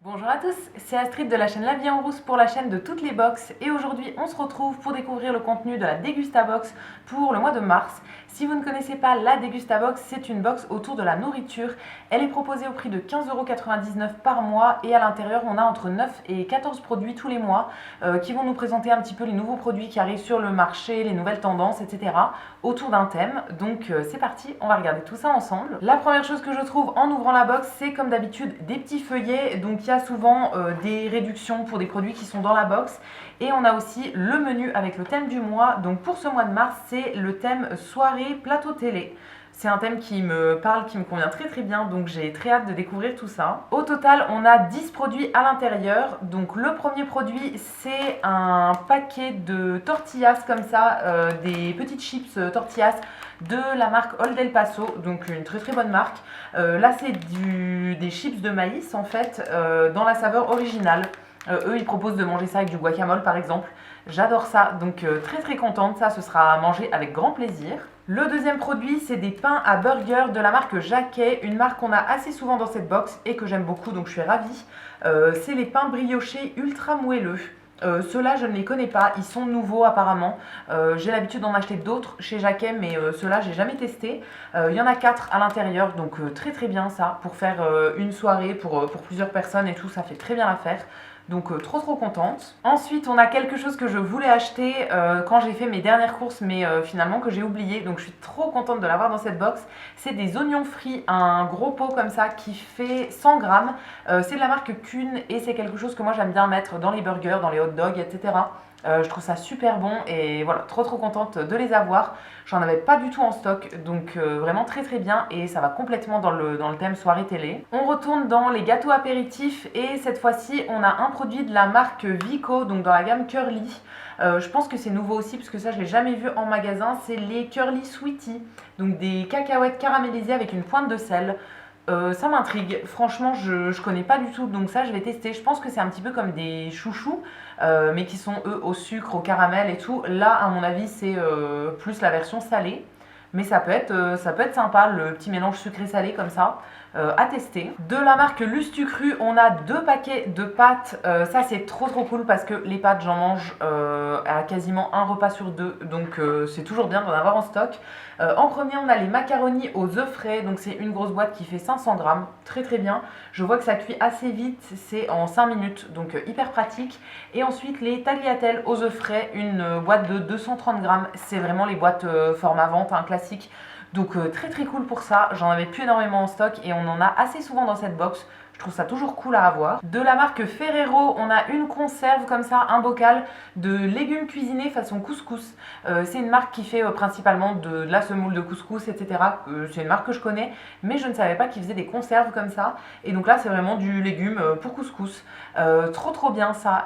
Bonjour à tous, c'est Astrid de la chaîne La Vie en Rousse pour la chaîne de toutes les box et aujourd'hui on se retrouve pour découvrir le contenu de la Dégustabox pour le mois de mars. Si vous ne connaissez pas la Dégustabox, c'est une box autour de la nourriture. Elle est proposée au prix de 15,99 € par mois et à l'intérieur on a entre 9 et 14 produits tous les mois qui vont nous présenter un petit peu les nouveaux produits qui arrivent sur le marché, les nouvelles tendances, etc. autour d'un thème. Donc c'est parti, on va regarder tout ça ensemble. La première chose que je trouve en ouvrant la box, c'est comme d'habitude des petits feuillets. Donc il y a souvent des réductions pour des produits qui sont dans la box et on a aussi le menu avec le thème du mois. Donc pour ce mois de mars, c'est le thème soirée plateau télé. C'est un thème qui me parle, qui me convient très très bien, donc j'ai très hâte de découvrir tout ça. Au total, on a 10 produits à l'intérieur. Donc le premier produit, c'est un paquet de tortillas comme ça, des petites chips tortillas de la marque Old El Paso, donc une très très bonne marque. Là, c'est des chips de maïs en fait, dans la saveur originale. Eux, ils proposent de manger ça avec du guacamole par exemple. J'adore ça, donc très très contente, ça ce sera à manger avec grand plaisir. Le deuxième produit, c'est des pains à burger de la marque Jacquet, une marque qu'on a assez souvent dans cette box et que j'aime beaucoup, donc je suis ravie. C'est les pains briochés ultra moelleux. Ceux-là, je ne les connais pas, ils sont nouveaux apparemment. J'ai l'habitude d'en acheter d'autres chez Jacquet, mais ceux-là, j'ai jamais testé. Il y en a 4 à l'intérieur, donc très très bien ça, pour faire une soirée pour plusieurs personnes et tout, ça fait très bien l'affaire. Donc trop contente. Ensuite on a quelque chose que je voulais acheter quand j'ai fait mes dernières courses mais finalement que j'ai oublié. Donc je suis trop contente de l'avoir dans cette box. C'est des oignons frits, un gros pot comme ça qui fait 100 grammes. C'est de la marque Kuhn et c'est quelque chose que moi j'aime bien mettre dans les burgers, dans les hot dogs, etc. Je trouve ça super bon et voilà, trop contente de les avoir. J'en avais pas du tout en stock, donc vraiment très très bien et ça va complètement dans le thème soirée télé. On retourne dans les gâteaux apéritifs et cette fois-ci on a un produit de la marque Vico, donc dans la gamme Curly. Je pense que c'est nouveau aussi parce que ça je l'ai jamais vu en magasin, c'est les Curly Sweeties, donc des cacahuètes caramélisées avec une pointe de sel. Ça m'intrigue, franchement je connais pas du tout, donc ça je vais tester. Je pense que c'est un petit peu comme des chouchous, mais qui sont eux au sucre, au caramel et tout. Là à mon avis c'est plus la version salée, mais ça peut être sympa, le petit mélange sucré-salé comme ça. À tester. De la marque Lustucru, on a 2 paquets de pâtes. Ça c'est trop cool parce que les pâtes j'en mange à quasiment un repas sur 2, donc c'est toujours bien d'en avoir en stock. En premier on a les macaronis aux œufs frais, donc c'est une grosse boîte qui fait 500 grammes, très bien. Je vois que ça cuit assez vite, c'est en 5 minutes, donc hyper pratique. Et ensuite les tagliatelles aux œufs frais, une boîte de 230 grammes, c'est vraiment les boîtes format vente, hein, classique. Donc très cool pour ça, j'en avais plus énormément en stock et on en a assez souvent dans cette box. Je trouve ça toujours cool à avoir. De la marque Ferrero, on a une conserve comme ça, un bocal de légumes cuisinés façon couscous. C'est une marque qui fait principalement de la semoule de couscous, etc. C'est une marque que je connais, mais je ne savais pas qu'ils faisaient des conserves comme ça. Et donc là, c'est vraiment du légume pour couscous. Trop bien ça.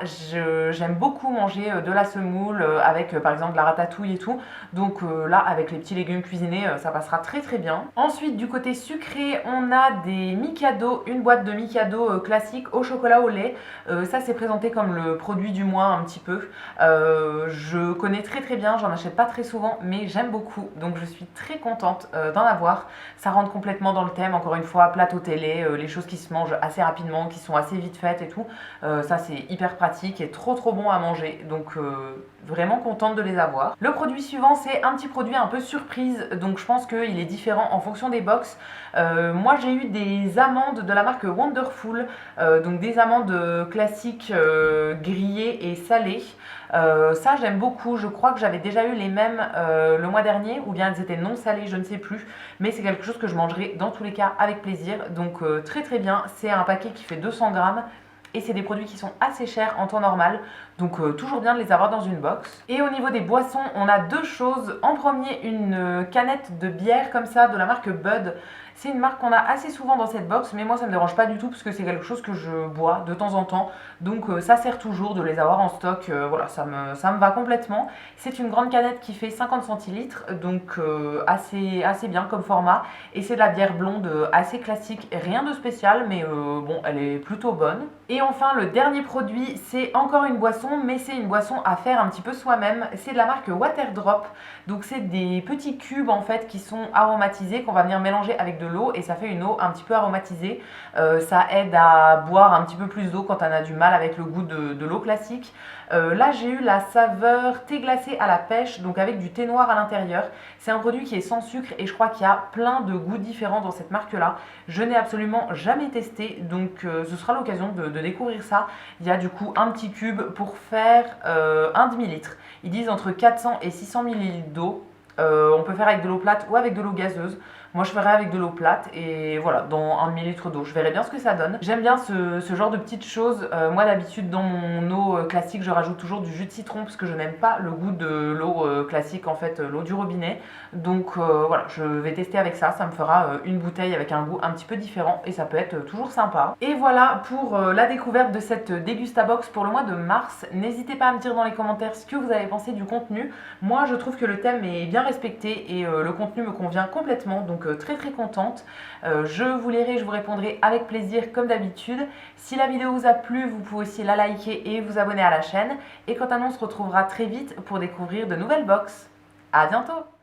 J'aime beaucoup manger de la semoule avec par exemple de la ratatouille et tout. Donc là, avec les petits légumes cuisinés, ça passera très bien. Ensuite, du côté sucré, on a des Mikado, une boîte de Mikado classique au chocolat au lait. Ça c'est présenté comme le produit du mois un petit peu. Je connais très bien, j'en achète pas très souvent mais j'aime beaucoup, donc je suis très contente d'en avoir. Ça rentre complètement dans le thème, encore une fois, plateau télé, les choses qui se mangent assez rapidement, qui sont assez vite faites et tout. Ça c'est hyper pratique et trop bon à manger, donc vraiment contente de les avoir. Le produit suivant, c'est un petit produit un peu surprise, donc je pense qu'il est différent en fonction des box. Moi j'ai eu des amandes de la marque Wonderful, donc des amandes classiques grillées et salées. Ça j'aime beaucoup, je crois que j'avais déjà eu les mêmes le mois dernier, ou bien elles étaient non salées, je ne sais plus, mais c'est quelque chose que je mangerai dans tous les cas avec plaisir, donc très bien. C'est un paquet qui fait 200 grammes et c'est des produits qui sont assez chers en temps normal, donc toujours bien de les avoir dans une box. Et au niveau des boissons, on a 2 choses. En premier, une canette de bière comme ça de la marque Bud. C'est une marque qu'on a assez souvent dans cette box, mais moi ça me dérange pas du tout parce que c'est quelque chose que je bois de temps en temps, donc ça sert toujours de les avoir en stock. Voilà, ça me va complètement. C'est une grande canette qui fait 50 centilitres, donc assez bien comme format, et c'est de la bière blonde assez classique, rien de spécial, mais bon, elle est plutôt bonne. Et enfin le dernier produit, c'est encore une boisson, mais c'est une boisson à faire un petit peu soi-même. C'est de la marque Waterdrop, donc c'est des petits cubes en fait qui sont aromatisés, qu'on va venir mélanger avec de l'eau et ça fait une eau un petit peu aromatisée. Ça aide à boire un petit peu plus d'eau quand on a du mal avec le goût de l'eau classique. Là j'ai eu la saveur thé glacé à la pêche, donc avec du thé noir à l'intérieur. C'est un produit qui est sans sucre et je crois qu'il y a plein de goûts différents dans cette marque là. Je n'ai absolument jamais testé, donc ce sera l'occasion de découvrir ça. Il y a du coup un petit cube pour faire un demi-litre. Ils disent entre 400 et 600 ml d'eau. On peut faire avec de l'eau plate ou avec de l'eau gazeuse. Moi je ferai avec de l'eau plate et voilà, dans un demi-litre d'eau. Je verrai bien ce que ça donne. J'aime bien ce genre de petites choses. Moi d'habitude dans mon eau classique je rajoute toujours du jus de citron parce que je n'aime pas le goût de l'eau classique, en fait l'eau du robinet. Donc voilà, je vais tester avec ça. Ça me fera une bouteille avec un goût un petit peu différent et ça peut être toujours sympa. Et voilà pour la découverte de cette Degustabox pour le mois de mars. N'hésitez pas à me dire dans les commentaires ce que vous avez pensé du contenu. Moi je trouve que le thème est bien respecté et le contenu me convient complètement, donc très contente. Je vous lirai, je vous répondrai avec plaisir comme d'habitude. Si la vidéo vous a plu, vous pouvez aussi la liker et vous abonner à la chaîne. Et quant à nous, on se retrouvera très vite pour découvrir de nouvelles box. À bientôt!